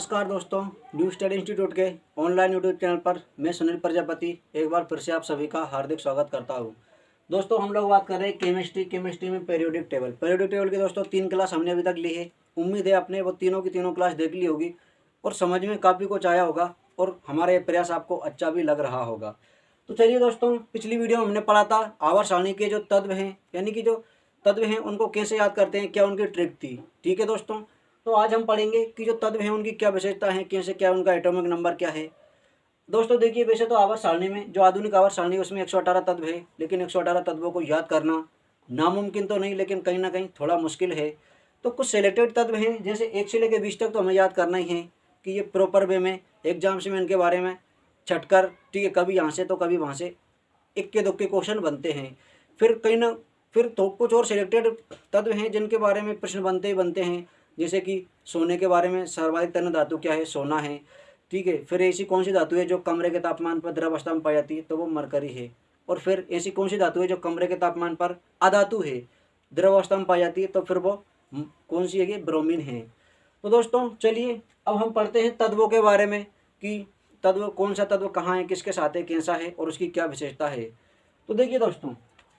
नमस्कार दोस्तों, new study institute के ऑनलाइन यूट्यूब चैनल पर मैं सुनील प्रजापति एक बार फिर से आप सभी का हार्दिक स्वागत करता हूं। दोस्तों हम लोग बात कर रहे हैं केमिस्ट्री में पीरियोडिक टेबल की दोस्तों 3 क्लास हमने अभी तक ली है। उम्मीद है आपने वो तीनों की तीनों क्लास देख ली होगी और समझ में काफ़ी कुछ आया होगा और हमारा ये प्रयास आपको अच्छा भी लग रहा होगा। तो चलिए दोस्तों, पिछली वीडियो में हमने पढ़ा था आवर्त सारणी के जो तत्व हैं, यानी कि जो तत्व हैं उनको कैसे याद करते हैं, क्या उनकी ट्रिक थी। ठीक है दोस्तों, तो आज हम पढ़ेंगे कि जो तत्व हैं उनकी क्या विशेषता है, कैसे क्या उनका एटॉमिक नंबर क्या है। दोस्तों देखिए, वैसे तो आवर्त सारणी में जो आधुनिक आवर्त सारणी है उसमें 118 तत्व है, लेकिन 118 तत्वों को याद करना नामुमकिन तो नहीं, लेकिन कहीं ना कहीं थोड़ा मुश्किल है। तो कुछ सिलेक्टेड तत्व हैं, जैसे 1 से लेकर 20 तक तो हमें याद करना ही है कि ये प्रॉपर वे में एग्जाम्स में इनके बारे में छटकर, ठीक है, कभी यहाँ से तो कभी वहाँ से इक्के दुक्के क्वेश्चन बनते हैं। फिर तो कुछ और सिलेक्टेड तत्व हैं जिनके बारे में प्रश्न बनते ही बनते हैं, जैसे कि सोने के बारे में सर्वाधिक तन्य धातु क्या है, सोना है। ठीक है, फिर ऐसी कौन सी धातु है जो कमरे के तापमान पर द्रव अवस्था में पाई जाती है, तो वो मरकरी है। और फिर ऐसी कौन सी धातु है जो कमरे के तापमान पर अधातु है, द्रव अवस्था में पाई जाती है, तो फिर वो कौन सी है, ये ब्रोमीन है। तो दोस्तों चलिए अब हम पढ़ते हैं तत्वों के बारे में कि तत्व कौन सा तत्व कहाँ है, किसके साथ है, कैसा है और उसकी क्या विशेषता है। तो देखिए दोस्तों,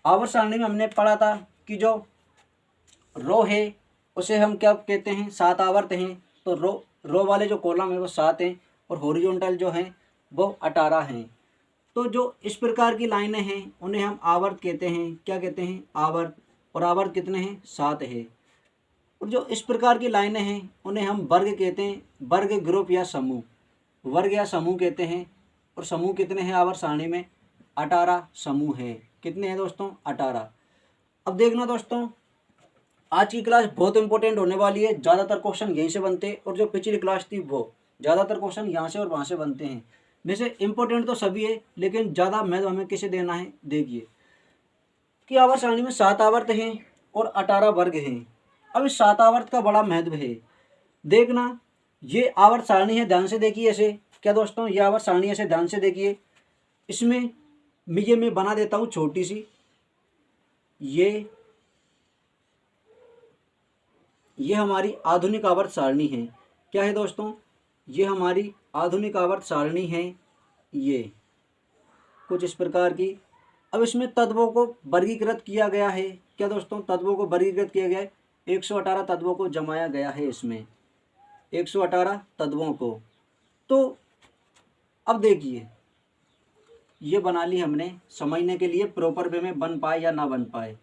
आवर्त सारणी में हमने पढ़ा था कि जो रो है उसे हम क्या कहते हैं, 7 आवर्त हैं। तो रो वाले जो कॉलम है वो 7 हैं और हॉरिजॉन्टल जो हैं वो 18 हैं। तो जो इस प्रकार की लाइनें हैं उन्हें हम आवर्त कहते हैं। क्या कहते हैं, आवर्त। और आवर्त कितने हैं, 7 है। और जो इस प्रकार की लाइनें हैं उन्हें हम वर्ग कहते हैं, वर्ग, ग्रुप या समूह, वर्ग या समूह कहते हैं। और समूह कितने हैं आवर्त सारणी में, 18 समूह हैं। कितने हैं दोस्तों, 18। अब देखना दोस्तों, आज की क्लास बहुत इंपॉर्टेंट होने वाली है। ज़्यादातर क्वेश्चन यहीं से बनते हैं और जो पिछली क्लास थी वो ज़्यादातर क्वेश्चन यहाँ से और वहाँ से बनते हैं। वैसे इंपॉर्टेंट तो सभी है, लेकिन ज़्यादा महत्व हमें किसे देना है। देखिए कि आवर्त सारणी में 7 आवर्त हैं और 18 वर्ग हैं। अब इस 7 आवर्त का बड़ा महत्व है। देखना, ये आवर्त सारणी है, ध्यान से देखिए ऐसे। क्या दोस्तों, ये आवर्त सारणी ऐसे ध्यान से देखिए। इसमें मैं बना देता हूँ छोटी सी, ये हमारी आधुनिक आवर्त सारणी है। क्या है दोस्तों, ये हमारी आधुनिक आवर्त सारणी है, ये कुछ इस प्रकार की। अब इसमें तत्वों को वर्गीकृत किया गया है। क्या दोस्तों, तत्वों को वर्गीकृत किया गया है, 118 तत्वों को जमाया गया है इसमें, 118 तत्वों को। तो अब देखिए, ये बना ली हमने समझने के लिए, प्रॉपर वे में बन पाए या ना बन पाए।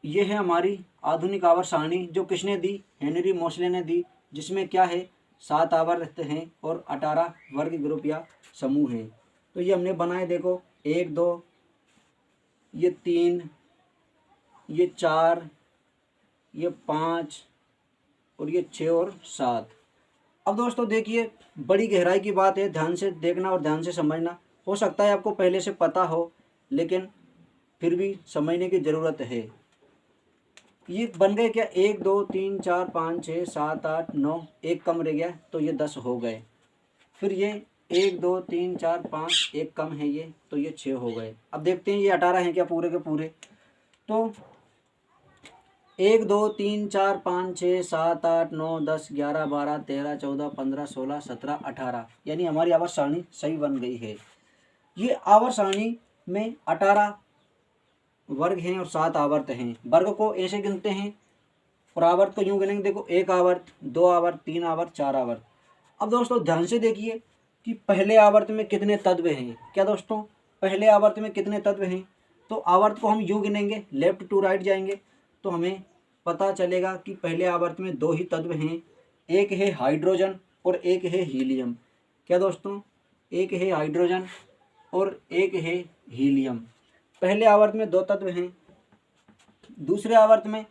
ये है हमारी आधुनिक आवर्त सारणी, जो किसने दी, हेनरी मोसले ने दी, जिसमें क्या है, 7 आवर्त हैं और 18 वर्ग, ग्रुप या समूह हैं। तो ये हमने बनाए, देखो 1 2, ये 3, ये 4, ये 5 और ये 6 और 7। अब दोस्तों देखिए, बड़ी गहराई की बात है, ध्यान से देखना और ध्यान से समझना। हो सकता है आपको पहले से पता हो, लेकिन फिर भी समझने की ज़रूरत है। ये बन गए क्या, 1 2 3 4 5 6 7 8 9, एक कम रह गया तो ये 10 हो गए। फिर ये 1 2 3 4 5, एक कम है ये, तो ये 6 हो गए। अब देखते हैं ये 18 हैं क्या पूरे के पूरे। तो 1 2 3 4 5 6 7 8 9 10 11 12 13 14 15 16 17 18, यानी हमारी आवर्त सारणी सही बन गई है। ये आवर्त सारणी में 18 वर्ग हैं और 7 आवर्त हैं। वर्ग को ऐसे गिनते हैं और आवर्त को यूँ गिनेंगे, देखो 1 आवर्त, 2 आवर्त, 3 आवर्त, 4 आवर्त। अब दोस्तों ध्यान से देखिए कि पहले आवर्त में कितने तत्व हैं। क्या दोस्तों, पहले आवर्त में कितने तत्व हैं। तो आवर्त को हम यूँ गिनेंगे, लेफ्ट टू राइट जाएंगे तो हमें पता चलेगा कि पहले आवर्त में 2 ही तत्व हैं, एक है हाइड्रोजन और एक है हीलियम। क्या दोस्तों, एक है हाइड्रोजन और एक है हीलियम। पहले आवर्त में 2 तत्व हैं। दूसरे आवर्त में,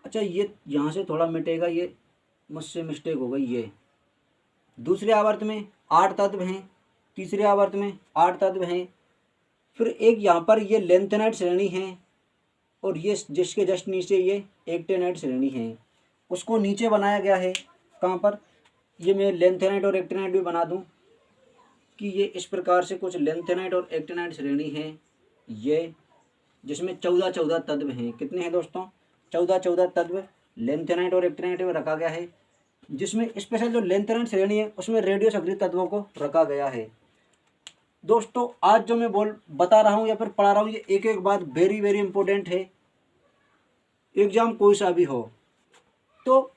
अच्छा ये यहाँ से थोड़ा मिटेगा, ये मुझसे मिस्टेक हो गई। ये दूसरे आवर्त में 8 तत्व हैं, तीसरे आवर्त में 8 तत्व हैं। फिर एक यहाँ पर ये लेंथेनाइट श्रेणी है और ये जिसके जस्ट नीचे ये एक्टेनाइट श्रेणी है, उसको नीचे बनाया गया है। कहाँ पर, ये मैं लेंथेनाइट और एक्टेनाइट भी बना दूँ कि ये इस प्रकार से कुछ लेंथेनाइट और एक्टेनाइट श्रेणी है, ये जिसमें 14 तत्व हैं। कितने हैं दोस्तों, 14 तत्व लेंथेनाइट और एक्टेनाइट में रखा गया है। जिसमें स्पेशल जो लेंथेनाइट श्रेणी है उसमें रेडियो सक्रिय तत्वों को रखा गया है। दोस्तों आज जो मैं बता रहा हूँ या फिर पढ़ा रहा हूँ, ये एक एक बात वेरी वेरी इंपॉर्टेंट है, एग्जाम कोई सा भी हो। तो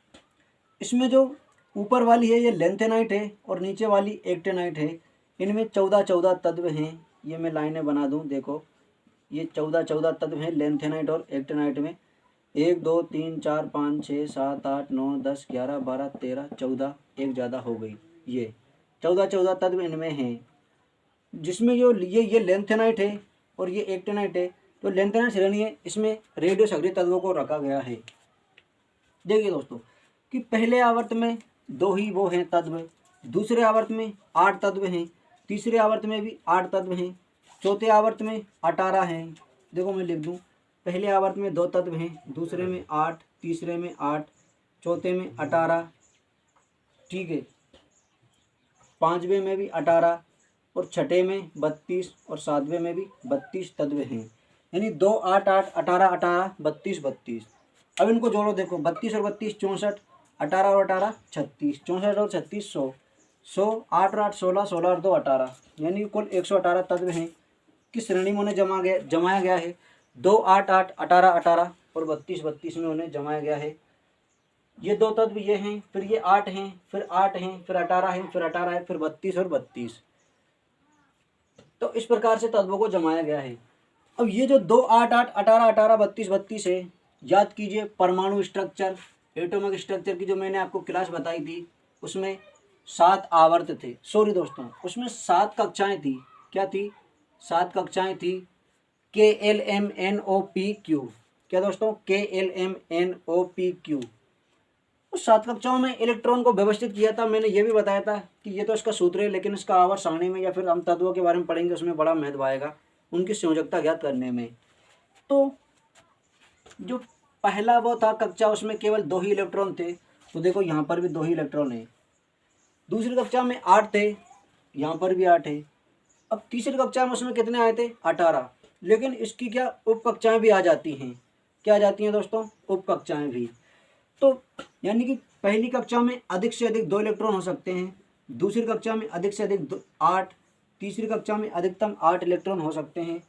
इसमें जो ऊपर वाली है ये लेंथेनाइट है और नीचे वाली एक्टेनाइट है। इनमें 14 तत्व हैं। ये मैं लाइनें बना दूं, देखो ये 14 तत्व हैं लेंथेनाइट और एक्टेनाइट में। 1 2 3 4 5 6 7 8 9 10 11 12 13 14, एक ज़्यादा हो गई। ये 14 तत्व इनमें हैं, जिसमें जो ये लेंथेनाइट है और ये एक्टेनाइट है। तो लेंथेनाइट श्रेणी है, इसमें रेडियो सक्रिय तत्वों को रखा गया है। देखिए दोस्तों कि पहले आवर्त में 2 ही वो हैं तत्व, दूसरे आवर्त में 8 तत्व हैं, तीसरे आवर्त में भी 8 तत्व हैं, चौथे आवर्त में 18 हैं। देखो मैं लिख दूं, पहले आवर्त में 2 तत्व हैं, दूसरे में 8, तीसरे में 8, चौथे में 18, ठीक है, पाँचवें में भी 18 और छठे में 32 और सातवें में भी 32 तत्व हैं। यानी 2 8 8 18 18 32 32। अब इनको जोड़ो, देखो 32 और 32 64, 18 और 18 36, 64 और 36 100, 100 8 और 8 16, 16 और 2 18, यानी कुल 118 तत्व हैं। किस श्रेणी में उन्हें जमाया गया है? 2 8 8 18 18 और 32 32 में उन्हें जमाया गया है। ये 2 तत्व ये हैं, फिर ये 8 हैं, फिर 8 हैं, फिर 18 हैं, फिर 18 है, फिर 32 और 32। तो इस प्रकार से तत्वों को जमाया गया है। अब ये जो 2 8 8 18 18 32 32 है, याद कीजिए परमाणु स्ट्रक्चर, एटॉमिक स्ट्रक्चर की जो मैंने आपको क्लास बताई थी, उसमें 7 आवर्त थे। सॉरी दोस्तों, उसमें 7 कक्षाएं थी। क्या थी? 7 कक्षाएं थी। KLMNOPQ। क्या दोस्तों? KLMNOPQ। उस 7 कक्षाओं में इलेक्ट्रॉन को व्यवस्थित किया था। मैंने ये भी बताया था कि ये तो इसका सूत्र है, लेकिन इसका आवर्त सारणी में या फिर हम तत्वों के बारे में पढ़ेंगे, उसमें बड़ा महत्व आएगा उनकी संयोजकता ज्ञात करने में। तो जो पहला वो था कक्षा, उसमें केवल 2 ही इलेक्ट्रॉन थे। तो देखो यहाँ पर भी 2 ही इलेक्ट्रॉन है। दूसरी कक्षा में 8 थे, यहाँ पर भी 8 है। अब तीसरी कक्षा में उसमें कितने आए थे? 18। लेकिन इसकी क्या उप कक्षाएं भी आ जाती हैं। क्या आ जाती हैं दोस्तों? उप कक्षाएं भी। तो यानी कि पहली कक्षा में अधिक से अधिक 2 इलेक्ट्रॉन हो सकते हैं, दूसरी कक्षा में अधिक से अधिक 8, तीसरी कक्षा में अधिकतम 8 इलेक्ट्रॉन हो सकते हैं,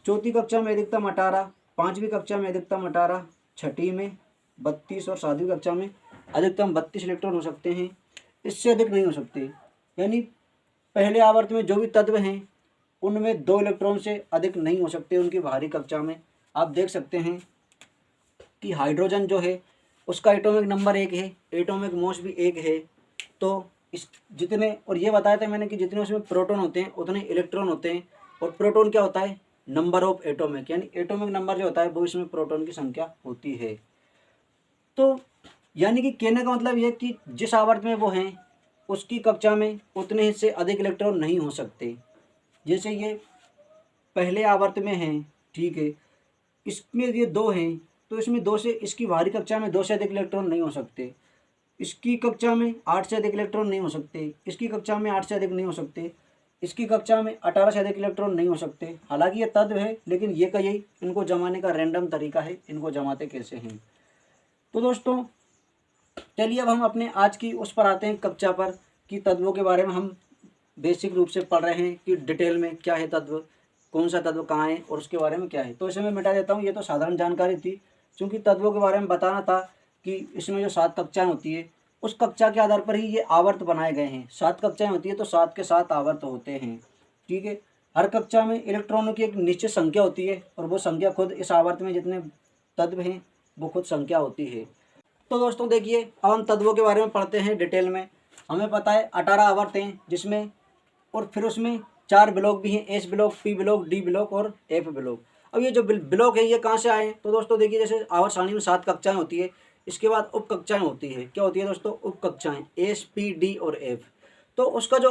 चौथी कक्षा में अधिकतम 18, पाँचवीं कक्षा में अधिकतम 18, छठी में 32 और सातवीं कक्षा में अधिकतम 32 इलेक्ट्रॉन हो सकते हैं। इससे अधिक नहीं हो सकते। यानी पहले आवर्त में जो भी तत्व हैं उनमें 2 इलेक्ट्रॉन से अधिक नहीं हो सकते उनकी बाहरी कक्षा में। आप देख सकते हैं कि हाइड्रोजन जो है उसका एटॉमिक नंबर 1 है, एटॉमिक मास भी 1 है। तो इस जितने, और ये बताया था मैंने कि जितने उसमें प्रोटॉन होते हैं उतने इलेक्ट्रॉन होते हैं। और प्रोटॉन क्या होता है? नंबर ऑफ एटॉमिक, यानी एटॉमिक नंबर जो होता है वो इसमें प्रोटॉन की संख्या होती है। तो यानी कि कहने का मतलब यह कि जिस आवर्त में वो हैं उसकी कक्षा में उतने ही से अधिक इलेक्ट्रॉन नहीं हो सकते। जैसे ये पहले आवर्त में हैं, ठीक है, इसमें ये 2 हैं, तो इसमें 2 से, इसकी बाहरी कक्षा में 2 से अधिक इलेक्ट्रॉन नहीं हो सकते। इसकी कक्षा में 8 से अधिक इलेक्ट्रॉन नहीं हो सकते, इसकी कक्षा में 8 से अधिक नहीं हो सकते, इसकी कक्षा में 18 से अधिक इलेक्ट्रॉन नहीं हो सकते। हालांकि ये तत्व है, लेकिन ये का यही इनको जमाने का रैंडम तरीका है, इनको जमाते कैसे हैं। तो दोस्तों चलिए अब हम अपने आज की उस पर आते हैं कक्षा पर, कि तत्वों के बारे में हम बेसिक रूप से पढ़ रहे हैं कि डिटेल में क्या है तत्व, कौन सा तत्व कहाँ है और उसके बारे में क्या है। तो इसे मैं मिटा देता हूँ, ये तो साधारण जानकारी थी। क्योंकि तत्वों के बारे में बताना था कि इसमें जो 7 कक्षाएँ होती है उस कक्षा के आधार पर ही ये आवर्त बनाए गए हैं। 7 कक्षाएँ होती है तो 7 के 7 आवर्त होते हैं, ठीक है। हर कक्षा में इलेक्ट्रॉनों की एक निश्चित संख्या होती है और वो संख्या खुद इस आवर्त में जितने तत्व हैं वो खुद संख्या होती है। तो दोस्तों देखिए अब हम तत्वों के बारे में पढ़ते हैं डिटेल में। हमें पता है 18 आवर्त हैं, जिसमें और फिर उसमें 4 ब्लॉक भी हैं, S block, P block, D block और एफ ब्लॉक। अब ये जो ब्लॉक है ये कहाँ से आए? तो दोस्तों देखिए जैसे आवर्त सारणी में 7 कक्षाएं होती है, इसके बाद उप कक्षाएं होती है। क्या होती है दोस्तों? उप कक्षाएं, एस पी डी और एफ। तो उसका जो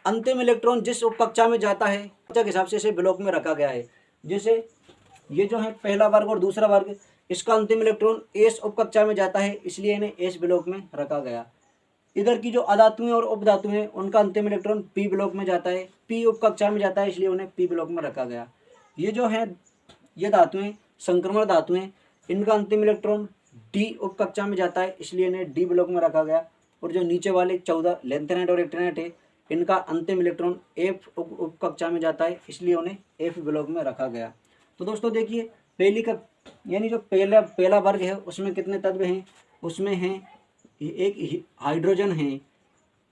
अंतिम इलेक्ट्रॉन जिस उप कक्षा में जाता है कक्षा के हिसाब से इसे ब्लॉक में रखा गया है। जैसे ये जो है पहला वर्ग और दूसरा वर्ग, इसका अंतिम इलेक्ट्रॉन एस उप कक्षा में जाता है, इसलिए इन्हें एस ब्लॉक में रखा गया। इधर की जो अधातुएं और उपधातुएं हैं उनका अंतिम इलेक्ट्रॉन पी ब्लॉक में जाता है, पी उप कक्षा में जाता है, इसलिए उन्हें पी ब्लॉक में रखा गया। ये जो है ये धातुएं संक्रमण धातुएं, इनका अंतिम इलेक्ट्रॉन डी उप कक्षा में जाता है, इसलिए इन्हें डी ब्लॉक में रखा गया। और जो नीचे वाले 14 लैंथेनाइट और एक्टिनाइट है, इनका अंतिम इलेक्ट्रॉन एफ उप कक्षा में जाता है, इसलिए उन्हें एफ ब्लॉक में रखा गया। तो दोस्तों देखिए, पहली यानी जो पहला वर्ग है उसमें कितने तत्व हैं, उसमें हैं एक हाइड्रोजन है।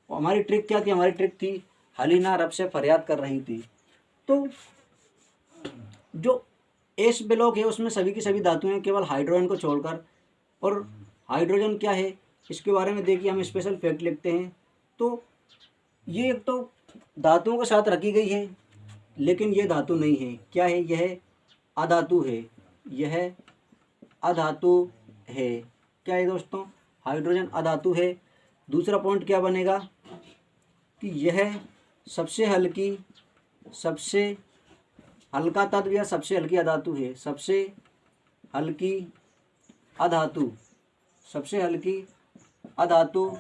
हमारी ट्रिक क्या थी, हमारी ट्रिक थी हलीना रब से फरियाद कर रही थी। तो जो एस ब्लॉक है उसमें सभी की सभी धातुएं हैं केवल हाइड्रोजन को छोड़कर। और हाइड्रोजन क्या है इसके बारे में देखिए, हम स्पेशल फैक्ट लिखते हैं। तो ये एक तो धातुओं के साथ रखी गई है, लेकिन ये धातु नहीं है। क्या है, यह अधातु है, यह अधातु है। क्या है दोस्तों, हाइड्रोजन अधातु है। दूसरा पॉइंट क्या बनेगा कि यह सबसे हल्का तत्व या सबसे हल्की अधातु है। सबसे हल्की अधातु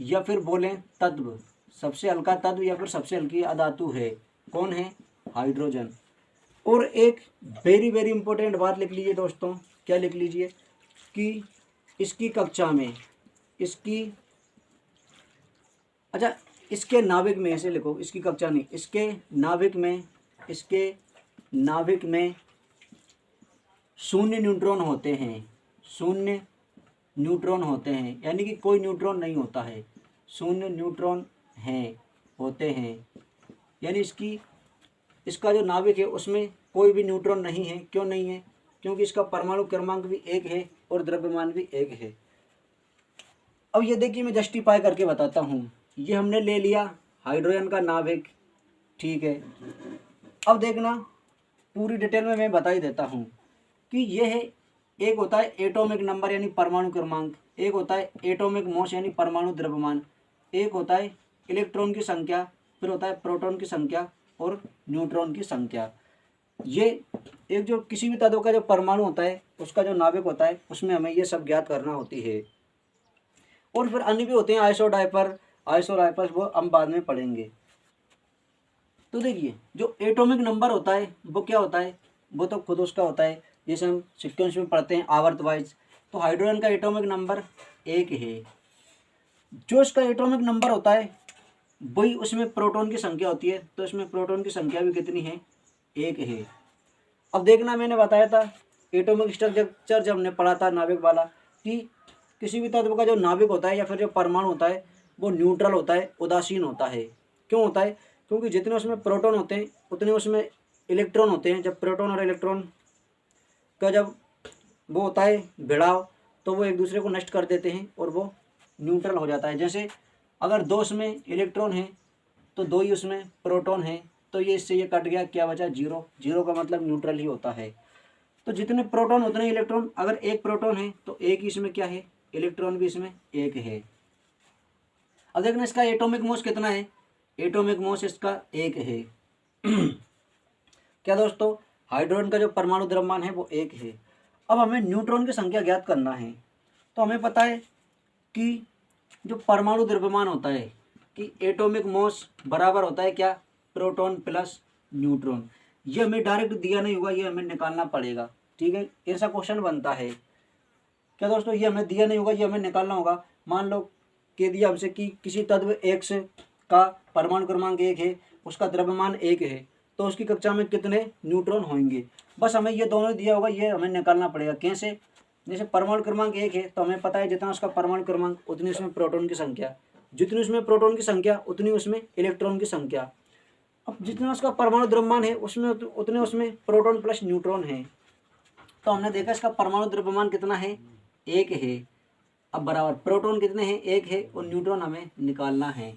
या फिर बोलें तत्व, सबसे हल्का तत्व या फिर सबसे हल्की अधातु है। कौन है, हाइड्रोजन। और एक वेरी वेरी इंपॉर्टेंट बात लिख लीजिए दोस्तों, क्या लिख लीजिए कि इसकी कक्षा में इसके नाभिक में, ऐसे लिखो, इसकी कक्षा नहीं, इसके नाभिक में शून्य न्यूट्रॉन होते हैं, यानी कि कोई न्यूट्रॉन नहीं होता है, शून्य न्यूट्रॉन होते हैं। यानी इसका जो नाभिक है उसमें कोई भी न्यूट्रॉन नहीं है। क्यों नहीं है, क्योंकि इसका परमाणु क्रमांक भी 1 है और द्रव्यमान भी 1 है। अब ये देखिए, मैं जस्टिफाई करके बताता हूँ। ये हमने ले लिया हाइड्रोजन का नाभिक, ठीक है। अब देखना पूरी डिटेल में मैं बता ही देता हूँ कि यह है, एक होता है एटॉमिक नंबर यानी परमाणु क्रमांक, एक होता है एटॉमिक मास यानी परमाणु द्रव्यमान, एक होता है इलेक्ट्रॉन की संख्या, फिर होता है प्रोटॉन की संख्या और न्यूट्रॉन की संख्या। ये एक जो किसी भी तत्व का जो परमाणु होता है उसका जो नाभिक होता है उसमें हमें ये सब ज्ञात करना होती है। और फिर अन्य भी होते हैं, आइसोडाइपर, वो हम बाद में पढ़ेंगे। तो देखिए, जो एटॉमिक नंबर होता है वो क्या होता है, वो तो खुद उसका होता है, जैसे हम सीक्वेंस में पढ़ते हैं आवर्त वाइज। तो हाइड्रोजन का एटॉमिक नंबर 1 है। जो इसका एटॉमिक नंबर होता है वही उसमें प्रोटॉन की संख्या होती है, तो इसमें प्रोटॉन की संख्या भी कितनी है, 1 है। अब देखना, मैंने बताया था एटॉमिक स्ट्रक्चर जब हमने पढ़ा था नाभिक वाला, कि किसी भी तत्व का जो नाभिक होता है या फिर जो परमाणु होता है वो न्यूट्रल होता है, उदासीन होता है। क्यों होता है, क्योंकि जितने उसमें प्रोटॉन होते हैं उतने उसमें इलेक्ट्रॉन होते हैं। जब प्रोटॉन और इलेक्ट्रॉन का जब वो होता है भिड़ाव, तो वो एक दूसरे को नष्ट कर देते हैं और वो न्यूट्रल हो जाता है। जैसे अगर 2 उसमें इलेक्ट्रॉन है तो 2 ही उसमें प्रोटॉन है, तो ये इससे ये कट गया, क्या बचा, 0। 0 का मतलब न्यूट्रल ही होता है। तो जितने प्रोटॉन उतने इलेक्ट्रॉन, अगर 1 प्रोटॉन है तो 1 ही इसमें क्या है, इलेक्ट्रॉन भी इसमें 1 है। अब देखना इसका एटॉमिक मास कितना है, एटॉमिक मास इसका 1 है। क्या दोस्तों, हाइड्रोजन का जो परमाणु द्रव्यमान है वो 1 है। अब हमें न्यूट्रॉन की संख्या ज्ञात करना है। तो हमें पता है कि जो परमाणु द्रव्यमान होता है कि एटॉमिक मास बराबर होता है क्या, प्रोटॉन प्लस न्यूट्रॉन। ये हमें डायरेक्ट दिया नहीं होगा, ये हमें निकालना पड़ेगा, ठीक है। ऐसा क्वेश्चन बनता है। क्या दोस्तों, ये हमें दिया नहीं होगा, ये हमें निकालना होगा। मान लो कह दिया हमसे कि किसी तत्व X का परमाणु क्रमांक 1 है, उसका द्रव्यमान 1 है, तो उसकी कक्षा में कितने न्यूट्रॉन होंगे। बस हमें ये दोनों दिया होगा, ये हमें निकालना पड़ेगा। कैसे, जैसे परमाणु क्रमांक 1 है तो हमें पता है जितना उसका परमाणु क्रमांक उतनी उसमें प्रोटॉन की संख्या, जितनी उसमें प्रोटॉन की संख्या उतनी उसमें इलेक्ट्रॉन की संख्या। अब जितना उसका परमाणु द्रव्यमान है उसमें उतने उसमें प्रोटॉन प्लस न्यूट्रॉन है। तो हमने देखा इसका परमाणु द्रव्यमान कितना है, 1 है। अब बराबर प्रोटॉन कितने हैं, 1 है, और न्यूट्रॉन हमें निकालना है।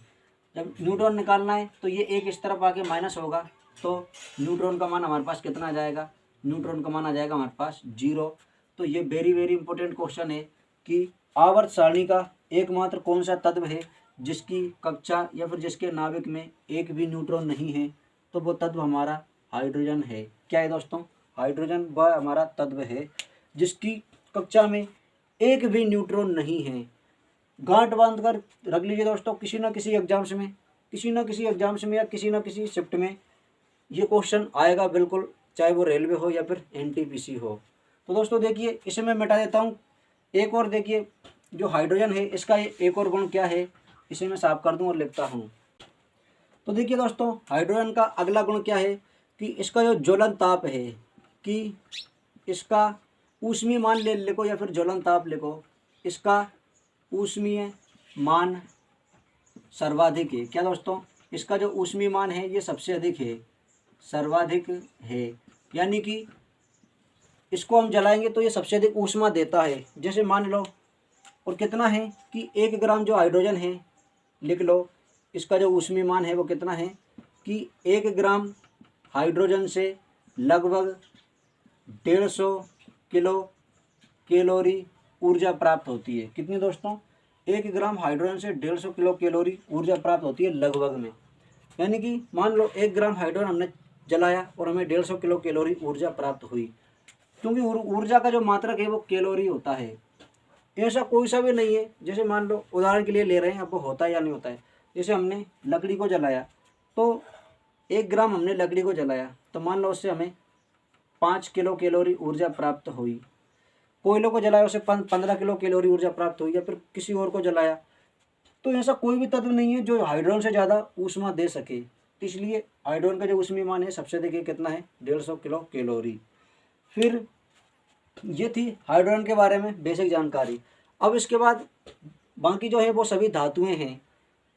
जब न्यूट्रॉन निकालना है तो ये 1 इस तरफ आके माइनस होगा, तो न्यूट्रॉन का मान हमारे पास कितना आ जाएगा, न्यूट्रॉन का मान आ जाएगा हमारे पास 0। तो ये वेरी वेरी इंपॉर्टेंट क्वेश्चन है कि आवर्त सारणी का एकमात्र कौन सा तत्व है जिसकी कक्षा या फिर जिसके नाभिक में 1 भी न्यूट्रॉन नहीं है, तो वो तत्व हमारा हाइड्रोजन है। क्या है दोस्तों, हाइड्रोजन वह हमारा तत्व है जिसकी कक्षा में 1 भी न्यूट्रॉन नहीं है। गांठ बांध कर रख लीजिए दोस्तों, किसी न किसी एग्जाम्स में या किसी न किसी शिफ्ट में ये क्वेश्चन आएगा बिल्कुल, चाहे वो रेलवे हो या फिर NTPC हो। तो दोस्तों देखिए, इसे मैं मिटा देता हूँ एक और देखिए, जो हाइड्रोजन है इसका एक और गुण क्या है, इसे मैं साफ कर दूं और लिखता हूँ। तो देखिए दोस्तों, हाइड्रोजन का अगला गुण क्या है कि इसका जो ज्वलन ताप है, कि इसका ऊष्मीय मान ले लिखो या फिर ज्वलन ताप लिखो, इसका ऊष्मीय मान सर्वाधिक है। क्या दोस्तों, इसका जो ऊष्मीय मान है ये सबसे अधिक है, सर्वाधिक है, यानी कि इसको हम जलाएंगे तो ये सबसे अधिक ऊष्मा देता है। जैसे मान लो, और कितना है कि 1 ग्राम जो हाइड्रोजन है, लिख लो, इसका जो ऊष्मीय मान है वो कितना है कि 1 ग्राम हाइड्रोजन से लगभग 150 किलो कैलोरी ऊर्जा प्राप्त होती है। कितनी दोस्तों, 1 ग्राम हाइड्रोजन से 150 किलो कैलोरी ऊर्जा प्राप्त होती है लगभग में। यानी कि मान लो 1 ग्राम हाइड्रोजन हमने जलाया और हमें 150 किलो कैलोरी ऊर्जा प्राप्त हुई, क्योंकि ऊर्जा का जो मात्रक है वो कैलोरी होता है। ऐसा कोई सा भी नहीं है, जैसे मान लो उदाहरण के लिए ले रहे हैं, अब वो होता है या नहीं होता है। जैसे हमने लकड़ी को जलाया तो 1 ग्राम हमने लकड़ी को जलाया तो मान लो उससे हमें 5 किलो कैलोरी ऊर्जा प्राप्त हुई। कोयले को जलाया उसे 15 किलो कैलोरी ऊर्जा प्राप्त हुई, या फिर किसी और को जलाया। तो ऐसा कोई भी तत्व नहीं है जो हाइड्रोजन से ज़्यादा ऊष्मा दे सके। तो इसलिए हाइड्रोजन का जो ऊष्मीय मान है सबसे अधिक कितना है, 150 किलो कैलोरी। फिर ये थी हाइड्रोजन के बारे में बेसिक जानकारी। अब इसके बाद बाकी जो है वो सभी धातुएं हैं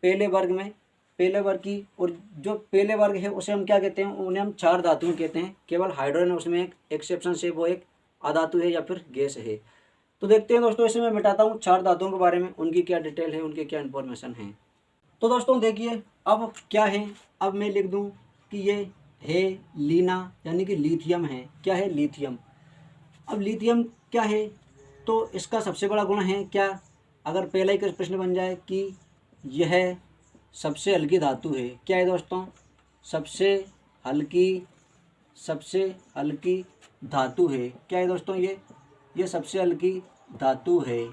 पहले वर्ग में, पहले वर्ग की। और जो पहले वर्ग है उसे हम क्या कहते हैं, उन्हें हम 4 धातुएं कहते हैं। केवल हाइड्रोजन उसमें एक एक्सेप्शन से, वो एक अधातु है या फिर गैस है। तो देखते हैं दोस्तों, इसे मैं मिटाता हूँ 4 धातुओं के बारे में, उनकी क्या डिटेल है, उनकी क्या इन्फॉर्मेशन है। तो दोस्तों देखिए अब क्या है, अब मैं लिख दूँ कि ये है लीना, यानी कि लिथियम है। क्या है, लिथियम। अब लिथियम क्या है, तो इसका सबसे बड़ा गुण है क्या, अगर पहला ही प्रश्न बन जाए कि यह सबसे हल्की धातु है। क्या है दोस्तों, सबसे हल्की धातु है। क्या है दोस्तों, ये सबसे हल्की धातु है।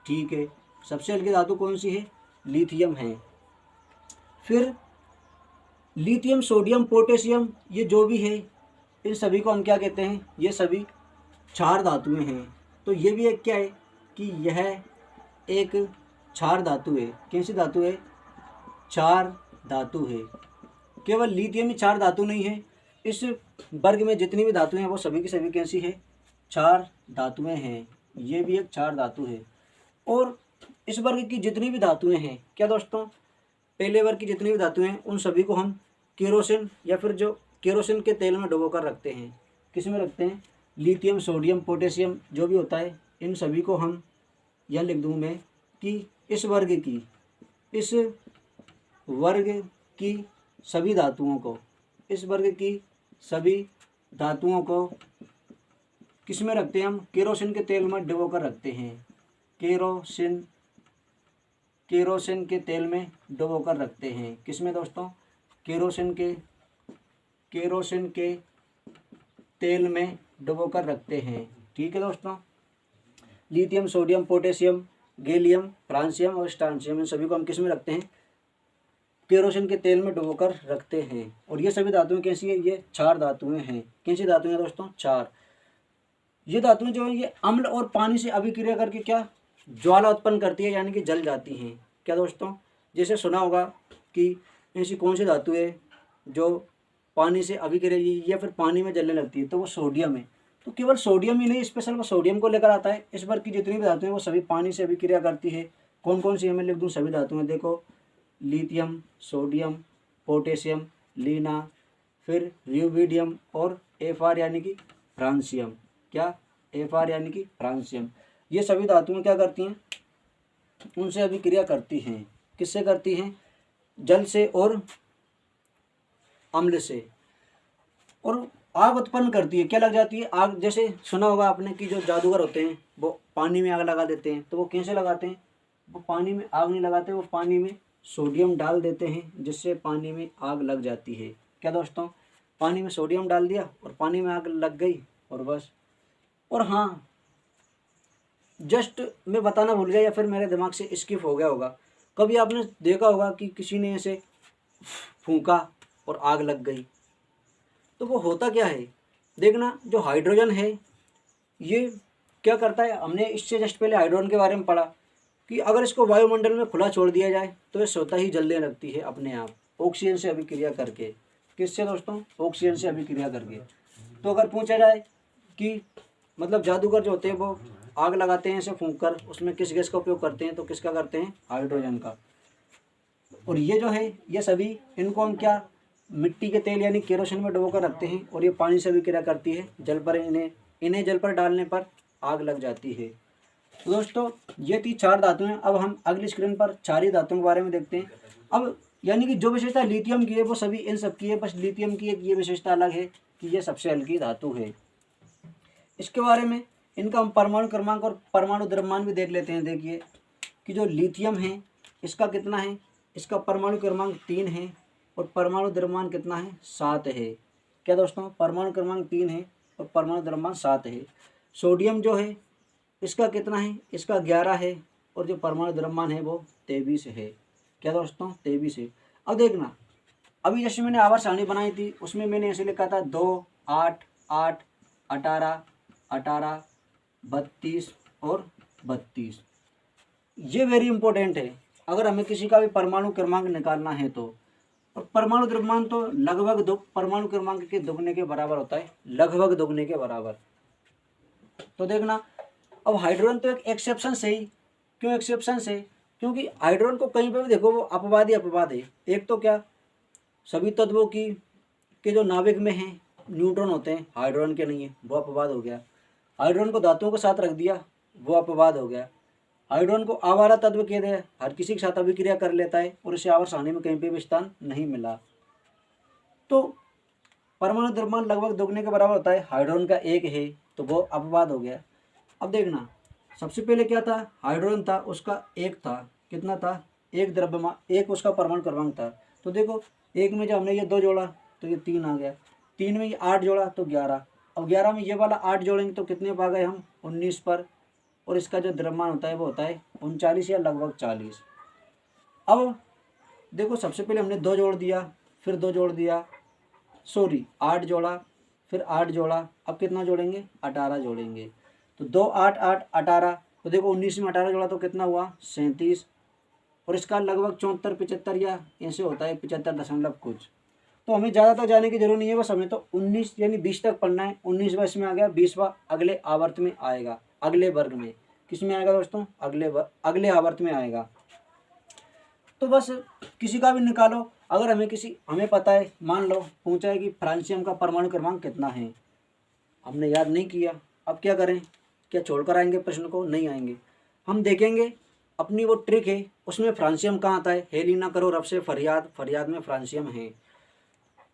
ठीक है, सबसे हल्की धातु कौन सी है, लिथियम है। फिर लिथियम, सोडियम, पोटेशियम, ये जो भी है इन सभी को हम क्या कहते हैं, ये सभी क्षार धातुएं हैं। तो ये भी एक क्या है कि यह एक क्षार धातु है। कैसी धातु है, क्षार धातु है। केवल लिथियम ही क्षार धातु नहीं है, इस वर्ग में जितनी भी धातुएं हैं वो सभी की सभी कैसी है, क्षार धातुएं हैं। ये भी एक क्षार धातु है। और इस वर्ग की जितनी भी धातुएं हैं, क्या दोस्तों, पहले वर्ग की जितनी भी धातुएं हैं उन सभी को हम केरोसिन या फिर जो केरोसिन के तेल में डुबो कर रखते हैं। किस में रखते हैं, लिथियम, सोडियम, पोटेशियम जो भी होता है, इन सभी को हम यह लिख दूँ मैं कि इस वर्ग की सभी धातुओं को, इस वर्ग की सभी धातुओं को किस में रखते हैं हम, केरोसिन के तेल में डुबो कर रखते हैं। केरोसिन के तेल में डुबो कर रखते हैं। किस में दोस्तों, केरोसिन के तेल में डुबो कर रखते हैं। ठीक है दोस्तों, lithium, sodium, potassium, gallium, francium और स्ट्रांसियम, इन सभी को हम किस में रखते हैं, केरोसिन के तेल में डुबोकर रखते हैं। और ये सभी धातुएं कैसी है, ये क्षार धातुएं हैं। कैसी धातुएं हैं दोस्तों, क्षार। ये धातुएं जो है ये अम्ल और पानी से अभिक्रिया करके क्या, ज्वाला उत्पन्न करती है, यानी कि जल जाती हैं। क्या दोस्तों, जैसे सुना होगा कि ऐसी कौन सी धातु है जो पानी से अभिक्रिया या फिर पानी में जलने लगती है, तो वो सोडियम है। तो केवल सोडियम ही नहीं, स्पेशल वो सोडियम को लेकर आता है। इस वर्ग की जितनी भी धातुएं वो सभी पानी से अभिक्रिया करती है। कौन कौन सी है मैं लिख दूँ, सभी धातुएं देखो, लिथियम, सोडियम, पोटेशियम, लीना, फिर र्यूबिडियम और एफआर यानी कि फ्रांसियम। क्या, एफआर यानी कि फ्रांसियम। ये सभी धातुएं क्या करती हैं, उनसे अभिक्रिया करती हैं। किससे करती हैं, जल से और अम्ल से, और आग उत्पन्न करती है। क्या लग जाती है, आग। जैसे सुना होगा आपने कि जो जादूगर होते हैं वो पानी में आग लगा देते हैं। तो वो कैसे लगाते हैं, वो पानी में आग नहीं लगाते, वो पानी में सोडियम डाल देते हैं, जिससे पानी में आग लग जाती है। क्या दोस्तों, पानी में सोडियम डाल दिया और पानी में आग लग गई और बस। और हाँ, जस्ट मैं बताना भूल गया या फिर मेरे दिमाग से स्किप हो गया होगा, कभी आपने देखा होगा कि किसी ने ऐसे फूंका और आग लग गई। तो वो होता क्या है, देखना, जो हाइड्रोजन है ये क्या करता है, हमने इससे जस्ट पहले हाइड्रोजन के बारे में पढ़ा कि अगर इसको वायुमंडल में खुला छोड़ दिया जाए तो ये स्वतः ही जलने लगती है अपने आप, ऑक्सीजन से अभिक्रिया करके। किससे दोस्तों? ऑक्सीजन से अभिक्रिया करके। तो अगर पूछा जाए कि मतलब जादूगर जो होते हैं वो आग लगाते हैं इसे फूंक कर, उसमें किस गैस का उपयोग करते हैं? तो किसका करते हैं? हाइड्रोजन का। और ये जो है ये सभी, इनको हम क्या, मिट्टी के तेल यानी केरोसिन में डुबो कर रखते हैं और ये पानी से अभिक्रिया करती है, जल पर इन्हें जल पर डालने पर आग लग जाती है। तो दोस्तों ये थी 4 धातुएं। अब हम अगली स्क्रीन पर 4 ही धातुओं के बारे में देखते हैं। अब यानी कि जो विशेषता लिथियम की है वो सभी इन सब की है, बस लिथियम की एक ये विशेषता अलग है कि ये सबसे हल्की धातु है। इसके बारे में इनका हम परमाणु क्रमांक और परमाणु द्रव्यमान भी देख लेते हैं। देखिए कि जो लिथियम है इसका कितना है, इसका परमाणु क्रमांक 3 है और परमाणु द्रव्यमान कितना है? 7 है। क्या दोस्तों? परमाणु क्रमांक 3 है और परमाणु द्रव्यमान 7 है। सोडियम जो है इसका कितना है? इसका 11 है और जो परमाणु द्रव्यमान है वो 23 है। क्या दोस्तों? 23 है। अब देखना, अभी जैसे मैंने आवर्त सारणी बनाई थी उसमें मैंने ऐसे लिखा था 2, 8, 8, 18, 18, 32 और 32। ये वेरी इंपॉर्टेंट है अगर हमें किसी का भी परमाणु क्रमांक निकालना है तो। और परमाणु द्रव्यमान तो लगभग परमाणु क्रमांक के दुगने के बराबर होता है, लगभग दुगने के बराबर। तो देखना, अब हाइड्रोजन तो एक एक्सेप्शन से ही, क्यों एक्सेप्शन से? क्योंकि हाइड्रोजन को कहीं पर भी देखो वो अपवाद ही अपवाद है। एक तो क्या, सभी तत्वों की के जो नाभिक में हैं न्यूट्रॉन होते हैं, हाइड्रोजन के नहीं है, वो अपवाद हो गया। हाइड्रोजन को धातुओं के साथ रख दिया, वो अपवाद हो गया। हाइड्रोजन को आवारा तत्व कह दिया, हर किसी के साथ अभिक्रिया कर लेता है और इसे आवर्त सारणी में कहीं पे भी स्थान नहीं मिला। तो परमाणु द्रव्यमान लगभग दुगने के बराबर होता है, हाइड्रोजन का 1 है तो वो अपवाद हो गया। अब देखना, सबसे पहले क्या था? हाइड्रोजन था, उसका 1 था। कितना था? 1 द्रव्यमान, 1 उसका परमाणु क्रमांक था। तो देखो 1 में जब हमने ये 2 जोड़ा तो ये 3 आ गया, 3 में ये 8 जोड़ा तो 11। अब 11 में ये वाला 8 जोड़ेंगे तो कितने पर आ गए हम? 19 पर। और इसका जो द्रव्यमान होता है वो होता है 39 या लगभग 40। अब देखो सबसे पहले हमने 2 जोड़ दिया, फिर 2 जोड़ दिया, 8 जोड़ा, फिर 8 जोड़ा, अब कितना जोड़ेंगे? 18 जोड़ेंगे। तो 2, 8, 8, 18। तो देखो 19 में 18 जोड़ा तो कितना हुआ? 37। और इसका लगभग 74, 75 या ऐसे होता है 75 दशमलव कुछ। तो हमें ज़्यादा तक जाने की जरूरत नहीं है, बस हमें तो 19 यानी 20 तक पढ़ना है। 19वां इसमें आ गया, 20वां अगले आवर्त में आएगा, अगले वर्ग में। किस में आएगा दोस्तों? अगले आवर्त में आएगा। तो बस किसी का भी निकालो, अगर हमें पता है, मान लो पूछा है कि फ्रांसियम का परमाणु क्रमांक कितना है, हमने याद नहीं किया, अब क्या करें? क्या छोड़कर आएंगे प्रश्न को? नहीं आएंगे। हम देखेंगे अपनी वो ट्रिक है, उसमें फ्रांसियम कहाँ आता है? हेलिना करो रब से फरियाद, फरियाद में फ्रांसियम है।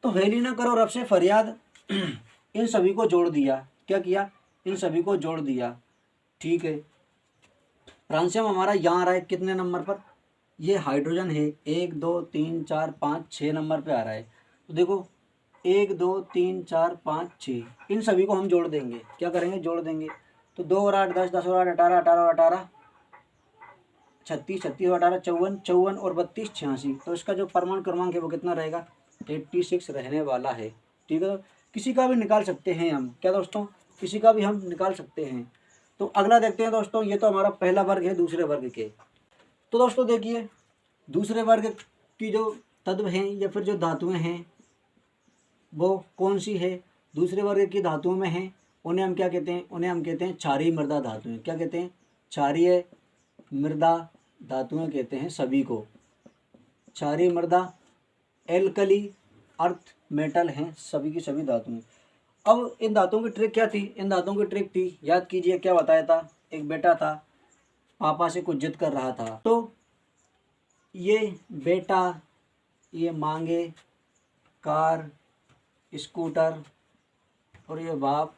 तो हेलिना करो रब से फरियाद, इन सभी को जोड़ दिया। क्या किया? इन सभी को जोड़ दिया। ठीक है, फ्रांसियम हमारा यहाँ आ रहा है कितने नंबर पर? ये हाइड्रोजन है 1, 2, 3, 4, 5, 6 नंबर पे आ रहा है। तो देखो 1, 2, 3, 4, 5, 6, इन सभी को हम जोड़ देंगे। क्या करेंगे? जोड़ देंगे। तो 2 और 8 10, 10 और 8 18, 18 और 18 36, 36 और 18 54, 54 और 32 86। तो इसका जो परमाणु क्रमांक है वो कितना रहेगा? 86 रहने वाला है। ठीक है, तो किसी का भी निकाल सकते हैं हम। क्या दोस्तों? किसी का भी हम निकाल सकते हैं। तो अगला देखते हैं दोस्तों, ये तो हमारा पहला वर्ग है दूसरे वर्ग के। तो दोस्तों देखिए, दूसरे वर्ग की जो तत्व हैं या फिर जो धातुएं हैं वो कौन सी है? दूसरे वर्ग की धातुओं में हैं, उन्हें हम क्या कहते हैं? उन्हें हम कहते हैं क्षारीय मृदा धातुएं। क्या कहते हैं? क्षारीय मृदा धातुएं कहते हैं सभी को। क्षारीय मृदा एल्कली अर्थ मेटल हैं सभी की सभी धातुएं। अब इन धातुओं की ट्रिक क्या थी? इन धातुओं की ट्रिक थी, याद कीजिए क्या बताया था। एक बेटा था, पापा से कुछ जिद कर रहा था, तो ये बेटा ये मांगे कार, स्कूटर, और ये बाप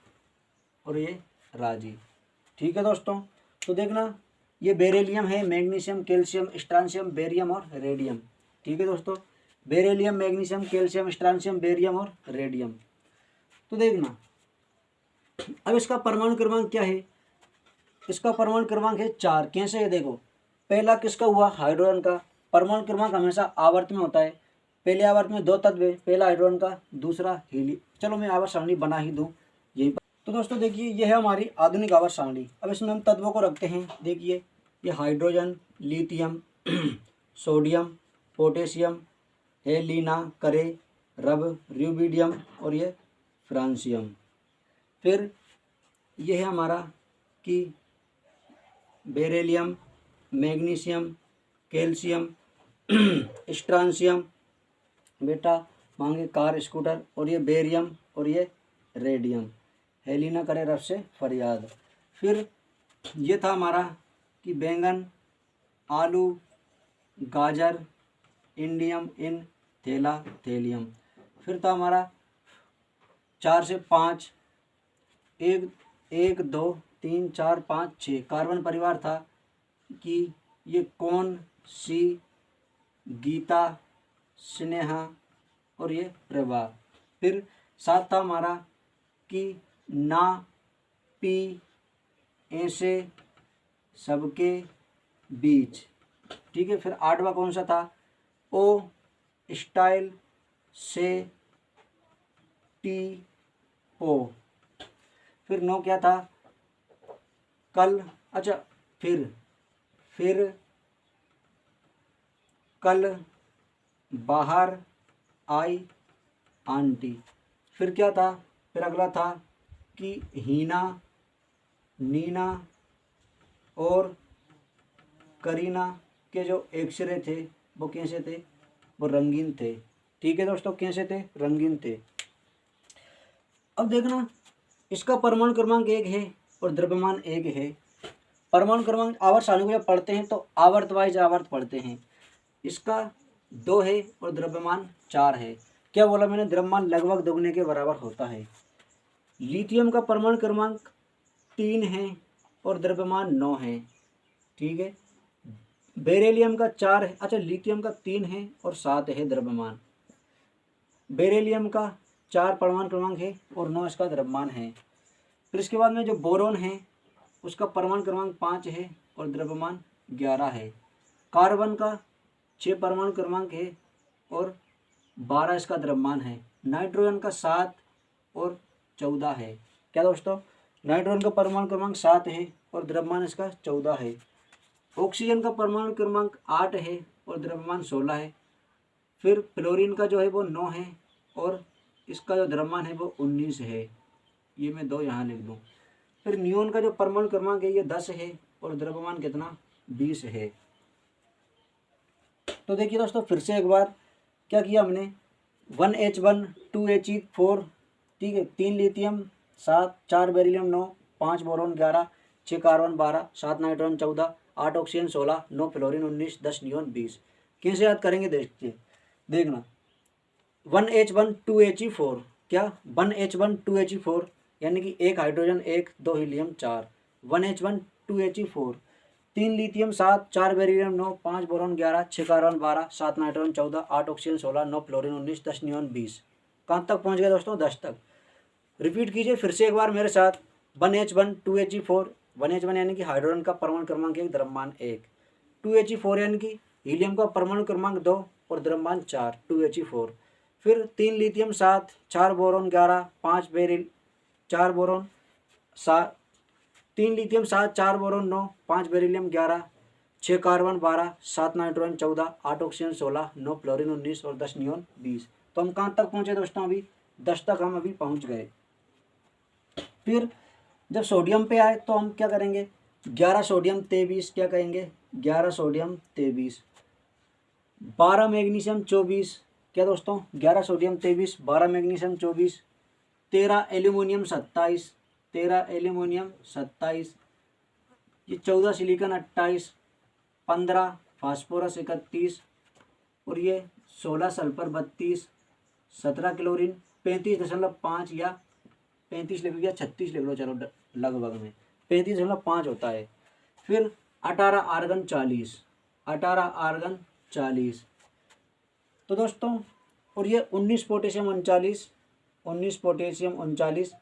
और ये राजी। ठीक है दोस्तों, तो देखना ये बेरिलियम है, मैग्नीशियम, कैल्शियम, स्ट्रांशियम, बेरियम और रेडियम। ठीक है दोस्तों, बेरिलियम, मैग्नीशियम, कैल्शियम, स्ट्रांशियम, बेरियम और रेडियम। तो देखना अब इसका परमाणु क्रमांक क्या है? इसका परमाणु क्रमांक है 4। कैसे है? देखो पहला किसका हुआ? हाइड्रोजन का। परमाणु क्रमांक हमेशा आवर्त में होता है। पहले आवर्त में 2 तत्व है, पहला हाइड्रोजन का, दूसरा हीलियम। चलो मैं आवर्त सारणी बना ही दूँ यहीं पर। तो दोस्तों देखिए ये है हमारी आधुनिक आवर्त सारणी। अब इसमें हम तत्वों को रखते हैं। देखिए ये हाइड्रोजन, लिथियम, सोडियम, पोटेशियम, हेलिना, करे, रब, रुबिडियम और ये फ्रांसियम। फिर ये है हमारा कि बेरिलियम, मैग्नीशियम, कैल्शियम, स्ट्रांसियम, बेटा मांगे कार, स्कूटर, और ये बेरियम और ये रेडियम। हेलिना करे रब से फरियाद। फिर ये था हमारा कि बैंगन, आलू, गाजर, इंडियम, इन, थैला, थैलियम। फिर था हमारा 4 से 5, 1 1 2 3 4 5 6 कार्बन परिवार था कि ये कौन, सी, गीता, स्नेहा और ये प्रभा। फिर 7 था हमारा कि ना, पी, ऐसे, सबके, बीच। ठीक है। फिर 8वां कौन सा था, ओ, स्टाइल, से, टी, ओ। फिर 9 क्या था, कल, अच्छा फिर कल, बाहर, आई, आंटी। फिर क्या था, फिर अगला था कि हीना, नीना और करीना के जो अक्षरे थे वो कैसे थे, वो रंगीन थे। ठीक है दोस्तों, कैसे थे, रंगीन थे। अब देखना इसका परमाणु क्रमांक 1 है और द्रव्यमान 1 है। परमाणु क्रमांक आवर्त सारणी को जब पढ़ते हैं तो आवर्त वाइज आवर्त पढ़ते हैं। इसका 2 है और द्रव्यमान 4 है। क्या बोला मैंने, द्रव्यमान लगभग दोगुने के बराबर होता है। लिथियम का परमाणु क्रमांक 3 है और द्रव्यमान 9 है। ठीक है। बेरिलियम का 4 है, अच्छा लिथियम का 3 है और 7 है द्रव्यमान। बेरिलियम का 4 परमाणु क्रमांक है और 9 इसका द्रव्यमान है। फिर इसके बाद में जो बोरोन है उसका परमाणु क्रमांक 5 है और द्रव्यमान 11 है। कार्बन का 6 परमाणु क्रमांक है और 12 इसका द्रव्यमान है। नाइट्रोजन का 7 और 14 है। क्या दोस्तों, नाइट्रोजन का परमाणु क्रमांक 7 है और द्रव्यमान इसका 14 है। ऑक्सीजन का परमाणु क्रमांक 8 है और द्रव्यमान 16 है। फिर फ्लोरीन का जो है वो 9 है और इसका जो द्रव्यमान है वो 19 है। ये मैं 2 यहाँ लिख दूँ। फिर नियोन का जो परमाणु क्रमांक है ये 10 है और द्रव्यमान कितना, 20 है। तो देखिए दोस्तों फिर से एक बार क्या किया हमने, 1H1 2He4, ठीक है, 3 lithium 7, 4 beryllium 9, 5 boron 11, 6 carbon 12, 7 nitrogen 14, 8 oxygen 16, 9 fluorine 19, 10 neon 20। कैसे याद करेंगे देखिए, देखना 1H1 2He4, क्या 1H1 2He4 यानी कि 1 hydrogen 1, 2 helium 4, 1H1 2He4, 3 lithium 7, 4 beryllium 9, 5 boron 11, 6 carbon 12, 7 nitrogen 14, 8 oxygen 16, 9 fluorine 19, 10 neon 20। कहाँ तक पहुँच गए दोस्तों, 10 तक। रिपीट कीजिए फिर से एक बार मेरे साथ, 1H1 2He4, 1H1 यानी कि हाइड्रोजन का परमाणु क्रमांक 1, द्रव्यमान 1, 2He4 यानी कि हीलियम का परमाणु क्रमांक 2 और द्रव्यमान 4, 2He4। फिर 3 lithium 7, 4 boron 11, 5 beryl 4 boron 7, 3 lithium 7, 4 boron 9, 5 beryllium 11, 6 carbon 12, 7 nitrogen 14, 8 oxygen 16, 9 fluorine 19 और 10 नियोन 20। तो हम कहाँ तक पहुँचे दोस्तों, अभी 10 तक हम अभी पहुँच गए। फिर जब सोडियम पे आए तो हम क्या करेंगे, 11 सोडियम 23, क्या कहेंगे 11 सोडियम 23, 12 मैग्नीशियम 24, क्या दोस्तों 11 सोडियम 23, 12 मैग्नीशियम 24, 13 एल्यूमिनियम 27, 13 एल्यूमिनियम 27, ये 14 सिलिकॉन 28, 15 फास्फोरस 31 और ये 16 सल्फर 32, 17 क्लोरीन 35.5 या 35 लिख लो या 36 लिख लो, चलो लगभग में 35.5 होता है। फिर 18 आर्गन 40, 18 आर्गन 40। तो दोस्तों और ये 19 पोटेशियम 39, 19 पोटेशियम 39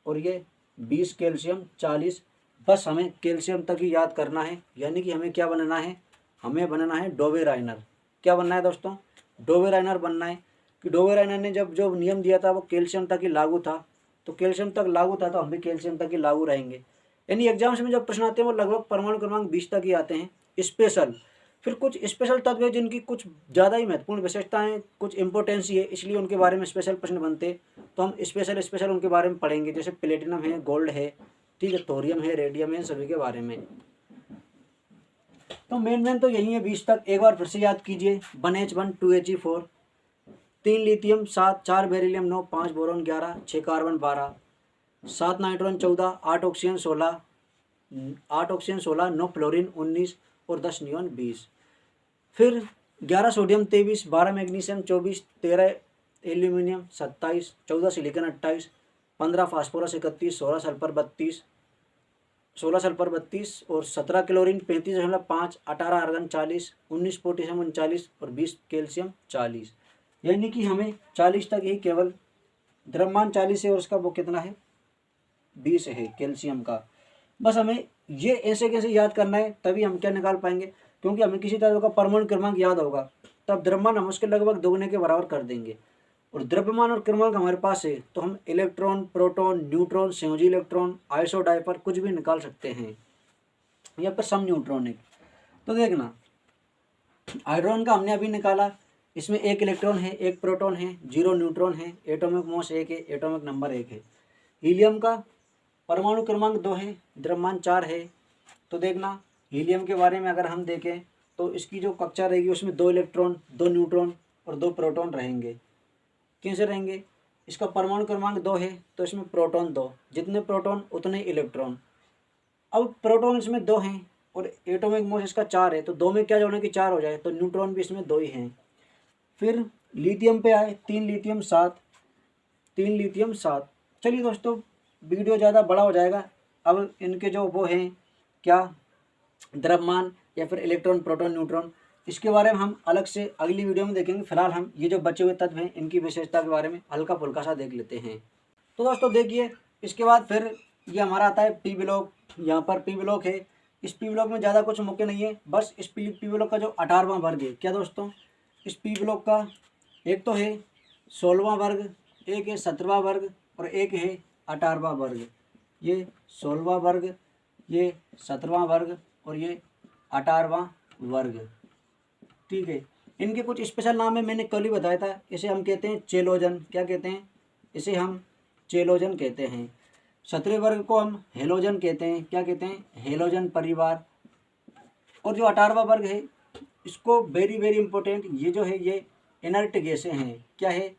और ये 20 कैल्शियम 40। बस हमें कैल्शियम तक ही याद करना है, यानी कि हमें क्या बनना है, हमें बनना है डोवे राइनर। क्या बनना है दोस्तों, डोवे राइनर बनना है। कि डोवे राइनर ने जब जो नियम दिया था वो कैल्शियम तक ही लागू था, तो कैल्शियम तक लागू था तो हम भी कैल्शियम तक ही लागू रहेंगे। यानी एग्जाम्स में जब प्रश्न आते हैं वो लगभग परमाणु क्रमांक 20 तक ही आते हैं। स्पेशल, फिर कुछ स्पेशल तत्व है जिनकी कुछ ज़्यादा ही महत्वपूर्ण विशेषताएं, कुछ इंपॉर्टेंसी है, इसलिए उनके बारे में स्पेशल प्रश्न बनते हैं। तो हम स्पेशल उनके बारे में पढ़ेंगे, जैसे प्लेटिनम है, गोल्ड है, ठीक है, थोरियम है, रेडियम है, सभी के बारे में। तो मेन तो यही है 20 तक। एक बार फिर से याद कीजिए, 1H1 2He4, 3 lithium 7, 4 beryllium 9, 5 boron 11, 6 carbon 12, 7 nitrogen 14, 8 oxygen 16, 9 fluorine 19 और 10 नियॉन 20। फिर 11 sodium 23, 12 magnesium 24, 13 aluminium 27, 14 silicon 28, 15 phosphorus 31, 16 sulphur 32 और 17 क्लोरीन 35.5, 18 आर्गन 40, 19 पोटेशियम 39 और 20 कैल्शियम 40। यानी कि हमें 40 तक ही केवल द्रव्यमान 40 है और उसका वो कितना है 20 है कैल्शियम का। बस हमें ये ऐसे कैसे याद करना है, तभी हम क्या निकाल पाएंगे, क्योंकि हमें किसी तरह का परमाणु क्रमांक याद होगा तब द्रव्यमान हम उसके लगभग दोगुने के बराबर कर देंगे। और द्रव्यमान और क्रमांक हमारे पास है तो हम इलेक्ट्रॉन, प्रोटॉन, न्यूट्रॉन, संयोजी इलेक्ट्रॉन, आइसो डायपर कुछ भी निकाल सकते हैं, या फिर सम न्यूट्रॉनिक। तो देखना, हाइड्रोजन का हमने अभी निकाला, इसमें 1 इलेक्ट्रॉन है, 1 प्रोटॉन है, 0 न्यूट्रॉन है, एटॉमिक मास 1 है, एटॉमिक नंबर 1 है। हीलियम का परमाणु क्रमांक 2 है, द्रव्यमान 4 है। तो देखना, हीलियम के बारे में अगर हम देखें तो इसकी जो कक्षा रहेगी उसमें 2 इलेक्ट्रॉन, 2 न्यूट्रॉन और 2 प्रोटॉन रहेंगे। कैसे रहेंगे, इसका परमाणु क्रमांक 2 है तो इसमें प्रोटॉन 2, जितने प्रोटॉन उतने इलेक्ट्रॉन। अब प्रोटॉन इसमें 2 हैं और एटॉमिक मास इसका 4 है, तो 2 में क्या जोड़ने की 4 हो जाए, तो न्यूट्रॉन भी इसमें 2 ही हैं। फिर लिथियम पे आए, 3 लिथियम 7, 3 लिथियम 7। चलिए दोस्तों, वीडियो ज़्यादा बड़ा हो जाएगा, अब इनके जो वो हैं क्या द्रव्यमान या फिर इलेक्ट्रॉन, प्रोटॉन, न्यूट्रॉन, इसके बारे में हम अलग से अगली वीडियो में देखेंगे। फिलहाल हम ये जो बचे हुए तत्व हैं इनकी विशेषता के बारे में हल्का फुल्का सा देख लेते हैं। तो दोस्तों देखिए, इसके बाद फिर ये हमारा आता है पी ब्लॉक। यहाँ पर पी ब्लॉक है, इस पी ब्लॉक में ज़्यादा कुछ मुख्य नहीं है, बस इस पी ब्लॉक का जो 18वां वर्ग है, क्या दोस्तों, इस पी ब्लॉक का एक तो है 16वां वर्ग, एक है 17वां वर्ग और एक है 18वां वर्ग। ये 16वां वर्ग, ये 17वां वर्ग और ये 18वां वर्ग, ठीक है। इनके कुछ स्पेशल नाम है, मैंने कल ही बताया था। इसे हम कहते हैं चेलोजन, क्या कहते हैं, इसे हम चेलोजन कहते हैं। 17वें वर्ग को हम हेलोजन कहते हैं, क्या कहते हैं, हेलोजन परिवार। और जो 18वां वर्ग है इसको वेरी वेरी इंपॉर्टेंट, ये जो है ये इनर्ट गैसें हैं, क्या है,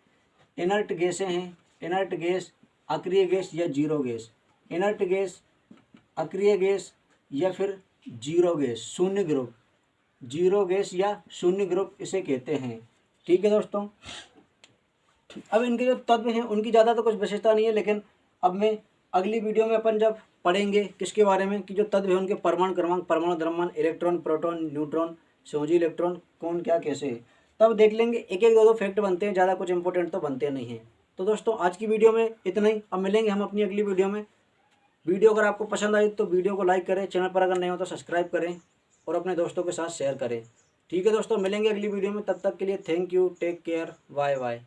इनर्ट गैसें हैं। इनर्ट गैस, अक्रिय गैस या जीरो गैस, इनर्ट गैस, अक्रिय गैस या फिर जीरो गैस, शून्य ग्रुप, जीरो गैस या शून्य ग्रुप इसे कहते हैं, ठीक है दोस्तों। अब इनके जो तत्व हैं उनकी ज़्यादा तो कुछ विशेषता नहीं है, लेकिन अब मैं अगली वीडियो में अपन जब पढ़ेंगे किसके बारे में, कि जो तत्व है उनके परमाणु क्रमांक, परमाणु द्रव्यमान, इलेक्ट्रॉन, प्रोटॉन, न्यूट्रॉन, संयोजी इलेक्ट्रॉन कौन क्या कैसे है, तब देख लेंगे। एक एक दो फैक्ट बनते हैं, ज़्यादा कुछ इंपॉर्टेंट तो बनते नहीं हैं। तो दोस्तों आज की वीडियो में इतना ही, अब मिलेंगे हम अपनी अगली वीडियो में। वीडियो अगर आपको पसंद आई तो वीडियो को लाइक करें, चैनल पर अगर नहीं हो तो सब्सक्राइब करें और अपने दोस्तों के साथ शेयर करें, ठीक है दोस्तों। मिलेंगे अगली वीडियो में, तब तक के लिए thank you, take care, bye bye.